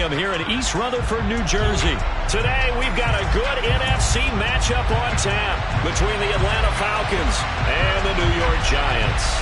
Stadium here in East Rutherford, New Jersey. Today, we've got a good NFC matchup on tap between the Atlanta Falcons and the New York Giants.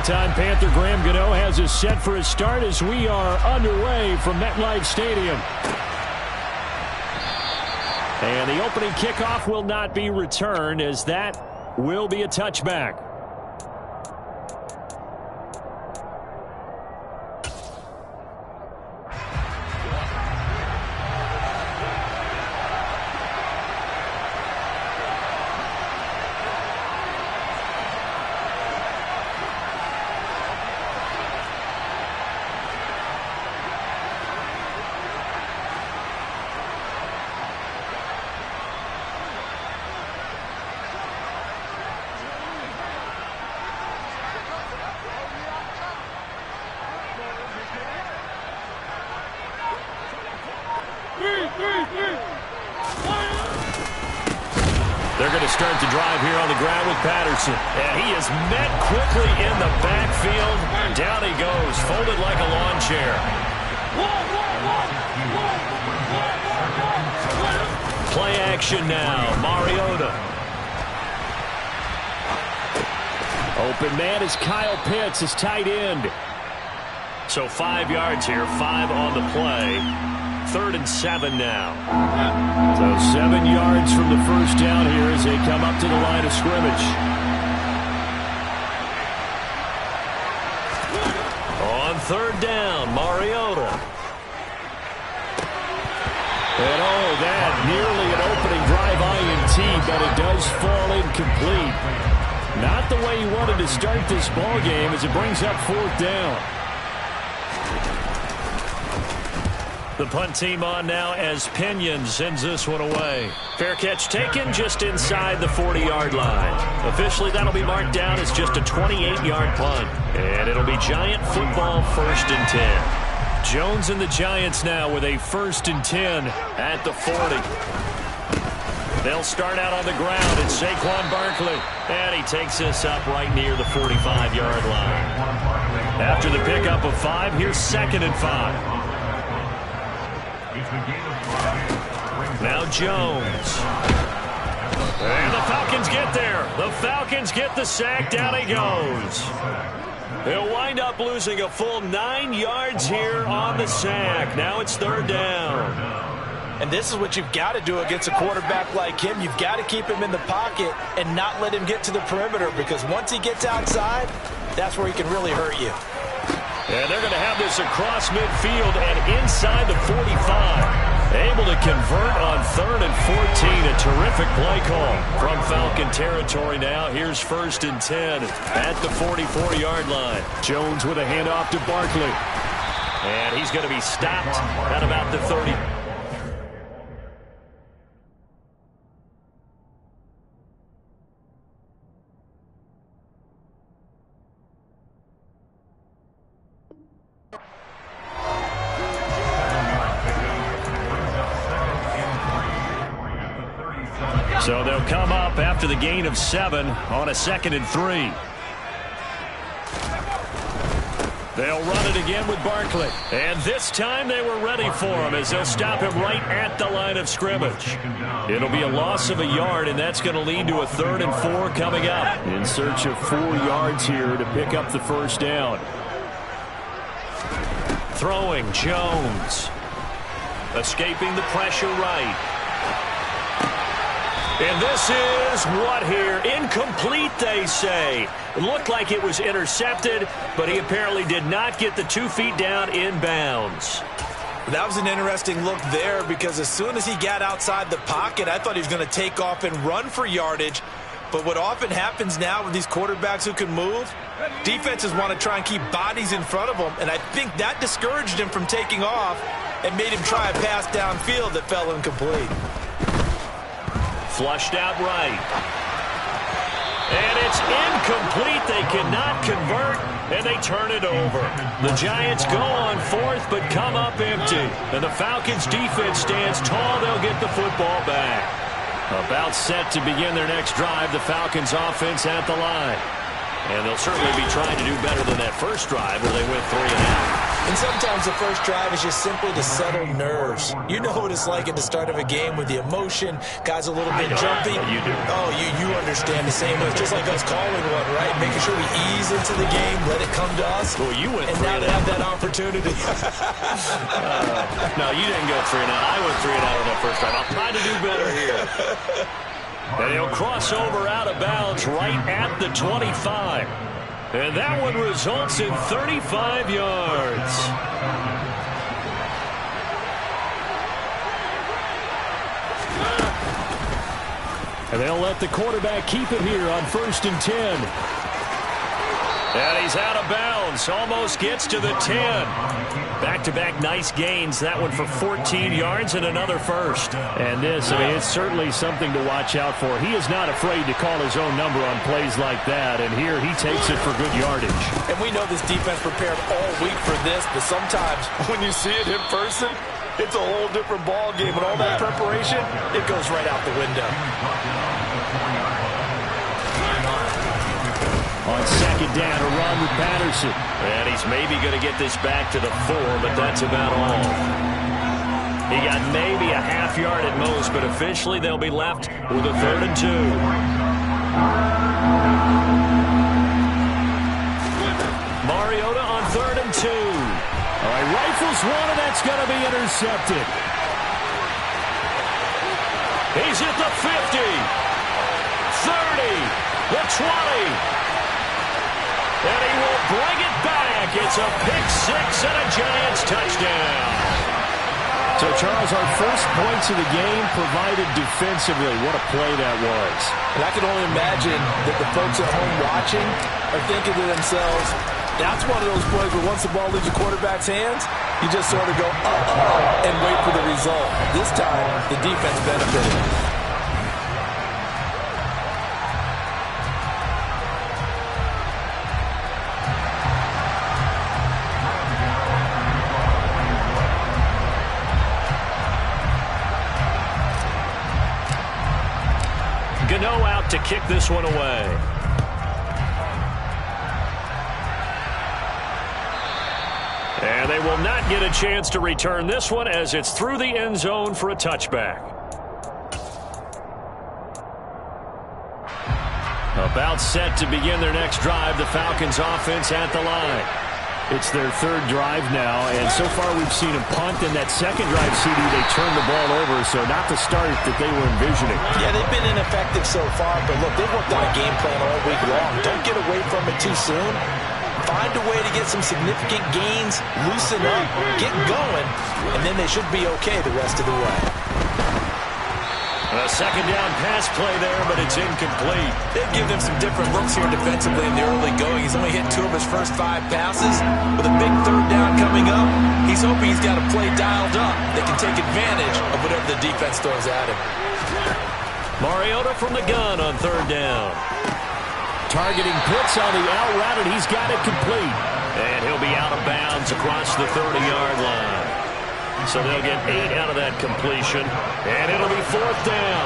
Time Panther Graham Gano has us set for a start as we are underway from MetLife Stadium. And the opening kickoff will not be returned, as that will be a touchback. They're going to start the drive here on the ground with Patterson. And he is met quickly in the backfield. Down he goes, folded like a lawn chair. Play action now, Mariota. Open man is Kyle Pitts, his tight end. So 5 yards here, 5 on the play. 3rd and 7 now. So 7 yards from the first down here as they come up to the line of scrimmage. On 3rd down, Mariota. And that nearly an opening drive INT, but it does fall incomplete. Not the way he wanted to start this ball game as it brings up 4th down. The punt team on now as Pinion sends this one away. Fair catch taken just inside the 40-yard line. Officially, that'll be marked down as just a 28-yard punt. And it'll be Giant football 1st and 10. Jones and the Giants now with a 1st and 10 at the 40. They'll start out on the ground. It's Saquon Barkley. And he takes this up right near the 45-yard line. After the pickup of 5, here's 2nd and 5. Now Jones. And the Falcons get there. The Falcons get the sack. Down he goes. He'll wind up losing a full 9 yards here on the sack. Now it's 3rd down. And this is what you've got to do against a quarterback like him. You've got to keep him in the pocket and not let him get to the perimeter, because once he gets outside, that's where he can really hurt you. And they're going to have this across midfield and inside the 45. Able to convert on 3rd and 14. A terrific play call from Falcon territory now. Here's 1st and 10 at the 44-yard line. Jones with a handoff to Barkley. And he's going to be stopped at about the 30. So they'll come up after the gain of 7 on a 2nd and 3. They'll run it again with Barkley. And this time they were ready for him as they'll stop him right at the line of scrimmage. It'll be a loss of a yard, and that's going to lead to a 3rd and 4 coming up. In search of 4 yards here to pick up the 1st down. Throwing Jones. Escaping the pressure right. And this is what here? Incomplete, they say. It looked like it was intercepted, but he apparently did not get the 2 feet down in bounds. That was an interesting look there, because as soon as he got outside the pocket, I thought he was going to take off and run for yardage. But what often happens now with these quarterbacks who can move, defenses want to try and keep bodies in front of them, and I think that discouraged him from taking off and made him try a pass downfield that fell incomplete. Flushed out right. And it's incomplete. They cannot convert, and they turn it over. The Giants go on fourth, but come up empty. And the Falcons' defense stands tall. They'll get the football back. About set to begin their next drive, the Falcons' offense at the line. And they'll certainly be trying to do better than that first drive where they went 3 and out. And sometimes the first drive is just simply to settle nerves. You know what it's like at the start of a game with the emotion. Guys a little bit jumpy. You do. Oh, you understand the same way. It's just like us calling one, right? Making sure we ease into the game, let it come to us. Well, you went 3 and now they have that opportunity. No, you didn't go 3 and out. I went 3 and out on that first drive. I'll try to do better here. And he'll cross over out of bounds right at the 25. And that one results in 35 yards. And they'll let the quarterback keep it here on 1st and 10. And he's out of bounds. Almost gets to the 10. Back-to-back nice gains. That one for 14 yards and another first. And this, I mean, it's certainly something to watch out for. He is not afraid to call his own number on plays like that. And here he takes it for good yardage. And we know this defense prepared all week for this, but sometimes when you see it in person, it's a whole different ball game. And all that preparation, it goes right out the window. On 2nd down, a run with Patterson. And he's maybe going to get this back to the 4, but that's about all. He got maybe a half yard at most, but officially they'll be left with a 3rd and 2. Mariota on 3rd and 2. All right, rifles one, and that's going to be intercepted. He's at the 50, 30, the 20. And he will bring it back. It's a pick-6 and a Giants touchdown. So, Charles, our first points of the game provided defensively. What a play that was. And I can only imagine that the folks at home watching are thinking to themselves, that's one of those plays where once the ball leaves the quarterback's hands, you just sort of go, and wait for the result. This time, the defense benefited. Gano out to kick this one away. And they will not get a chance to return this one as it's through the end zone for a touchback. About set to begin their next drive, the Falcons offense at the line. It's their 3rd drive now, and so far we've seen them punt. In that 2nd drive, CD, they turned the ball over, so not the start that they were envisioning. Yeah, they've been ineffective so far, but look, they've worked on a game plan all week long. Don't get away from it too soon. Find a way to get some significant gains, loosen up, get going, and then they should be okay the rest of the way. A 2nd down pass play there, but it's incomplete. They've given him some different looks here defensively in the early going. He's only hit 2 of his first 5 passes. With a big 3rd down coming up, he's hoping he's got a play dialed up that can take advantage of whatever the defense throws at him. Mariota from the gun on 3rd down. Targeting Pitts on the out route, and he's got it complete. And he'll be out of bounds across the 30-yard line. So they'll get 8 out of that completion, and it'll be 4th down.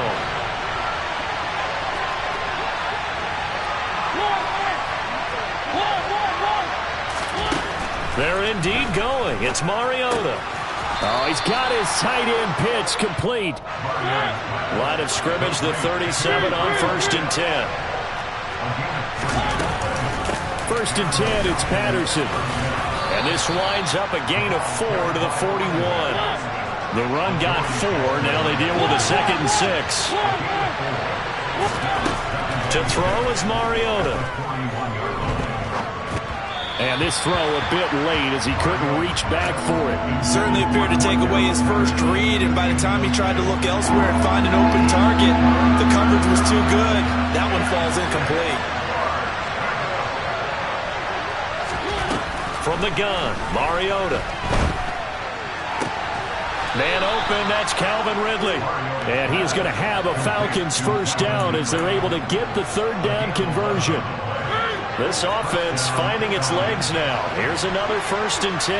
They're indeed going. It's Mariota. Oh, he's got his tight end pitch complete. Line of scrimmage, the 37 on 1st and 10. 1st and 10, it's Patterson. And this winds up a gain of 4 to the 41. The run got 4. Now they deal with a 2nd and 6. To throw is Mariota. And this throw a bit late as he couldn't reach back for it. Certainly appeared to take away his first read, and by the time he tried to look elsewhere and find an open target, the coverage was too good. That one falls incomplete. From the gun, Mariota. Man open, that's Calvin Ridley. And he is going to have a Falcons first down as they're able to get the third down conversion. This offense finding its legs now. Here's another 1st and 10.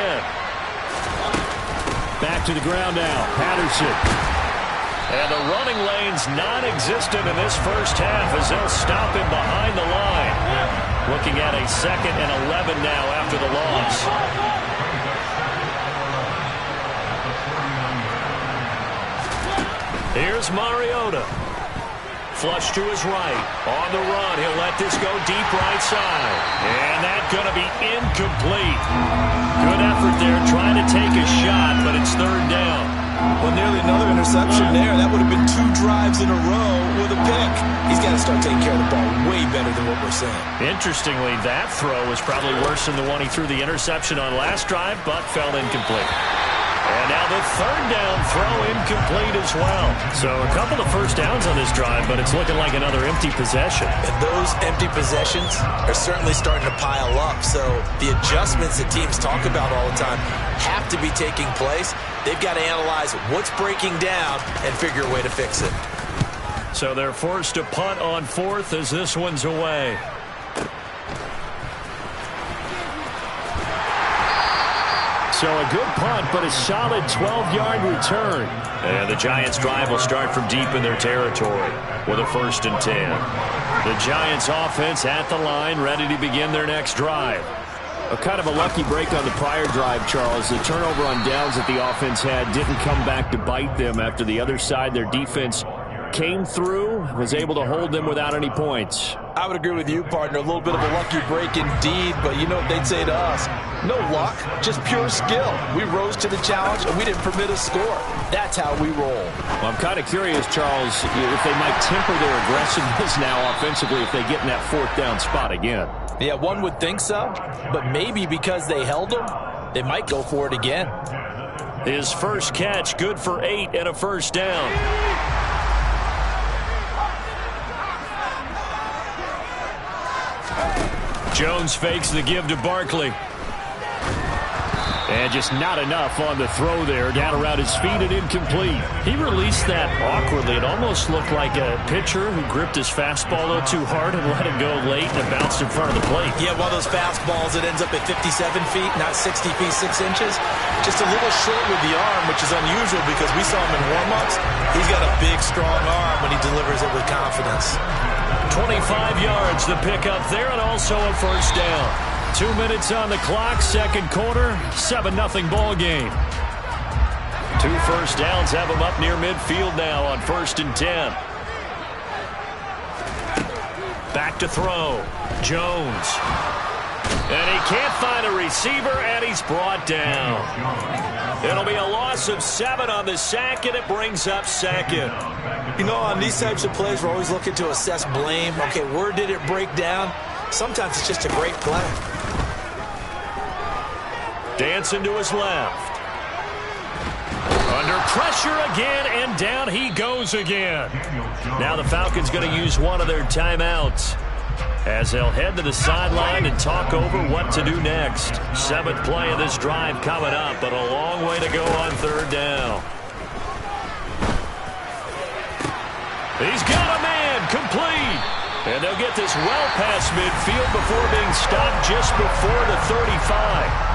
Back to the ground now. Patterson. And the running lane's non-existent in this first half as they'll stop him behind the line. Looking at a 2nd and 11 now after the loss. Here's Mariota. Flush to his right. On the run. He'll let this go deep right side. And that's going to be incomplete. Good effort there trying to take a shot, but it's 3rd down. Well, nearly another interception there. That would have been 2 drives in a row with a pick. He's got to start taking care of the ball way better than what we're saying. Interestingly, that throw was probably worse than the one he threw the interception on last drive, but fell incomplete. And now the 3rd down throw incomplete as well. So a couple of first downs on this drive, but it's looking like another empty possession. And those empty possessions are certainly starting to pile up. So the adjustments that teams talk about all the time have to be taking place. They've got to analyze what's breaking down and figure a way to fix it. So they're forced to punt on 4th as this one's away. So a good punt, but a solid 12-yard return. And the Giants' drive will start from deep in their territory with a 1st and 10. The Giants' offense at the line, ready to begin their next drive. A kind of a lucky break on the prior drive, Charles. The turnover on downs that the offense had didn't come back to bite them after the other side. Their defense came through, was able to hold them without any points. I would agree with you, partner. A little bit of a lucky break indeed, but you know what they'd say to us? No luck, just pure skill. We rose to the challenge, and we didn't permit a score. That's how we roll. Well, I'm kind of curious, Charles, if they might temper their aggressiveness now offensively if they get in that 4th down spot again. Yeah, one would think so, but maybe because they held them, they might go for it again. His first catch, good for 8 and a first down. Jones fakes the give to Barkley. And just not enough on the throw there. Down around his feet and incomplete. He released that awkwardly. It almost looked like a pitcher who gripped his fastball a little too hard and let it go late and it bounced in front of the plate. Yeah, one of those fastballs that ends up at 57 feet, not 60 feet, 6 inches. Just a little short with the arm, which is unusual because we saw him in warm-ups. He's got a big, strong arm when he delivers it with confidence. 25 yards, the pickup there, and also a first down. 2 minutes on the clock, 2nd quarter, 7-0 ball game. 2 first downs have them up near midfield now on 1st and 10. Back to throw. Jones. And he can't find a receiver, and he's brought down. It'll be a loss of 7 on the sack, and it brings up 2nd. You know, on these types of plays, we're always looking to assess blame. Okay, where did it break down? Sometimes it's just a great play. Dancing to his left. Under pressure again, and down he goes again. Now the Falcons going to use one of their timeouts as they'll head to the sideline and talk over what to do next. 7th play of this drive coming up, but a long way to go on 3rd down. He's got a man, complete. And they'll get this well past midfield before being stopped just before the 35.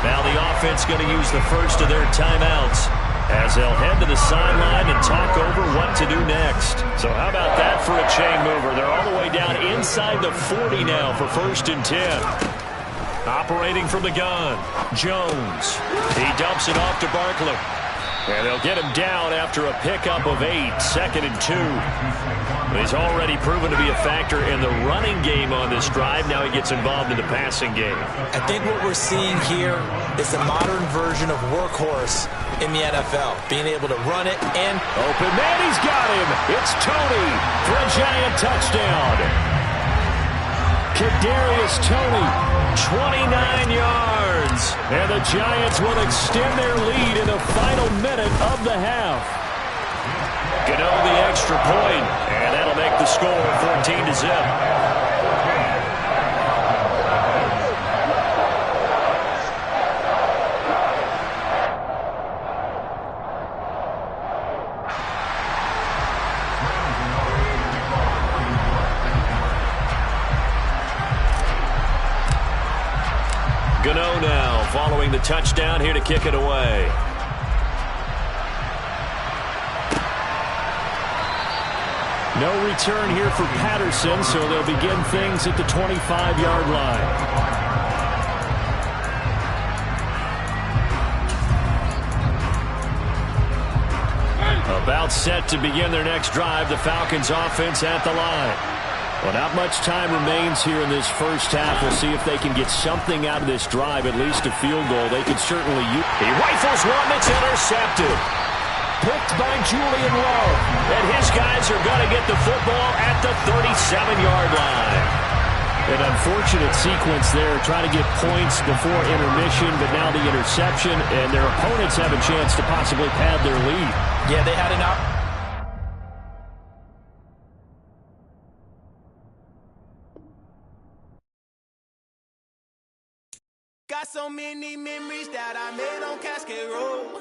Now the offense going to use the first of their timeouts as they'll head to the sideline and talk over what to do next. So how about that for a chain mover? They're all the way down inside the 40 now for 1st and 10. Operating from the gun, Jones. He dumps it off to Barkley. And they'll get him down after a pickup of 8, 2nd and 2. He's already proven to be a factor in the running game on this drive. Now he gets involved in the passing game. I think what we're seeing here is the modern version of workhorse in the NFL. Being able to run it and... Open man, he's got him. It's Tony for a Giant touchdown. Kadarius Toney, 29 yards. And the Giants will extend their lead in the final minute of the half. Gano the extra point, and that'll make the score 14-0. Gano now following the touchdown here to kick it away. No return here for Patterson, so they'll begin things at the 25-yard line. About set to begin their next drive, the Falcons offense at the line. Well, not much time remains here in this first half. We'll see if they can get something out of this drive, at least a field goal. They could certainly use. He rifles one that's intercepted. Picked by Julian Love. And his guys are going to get the football at the 37-yard line. An unfortunate sequence there, trying to get points before intermission, but now the interception, and their opponents have a chance to possibly pad their lead. Yeah, they had an out. Got so many memories that I made on Cascade Road.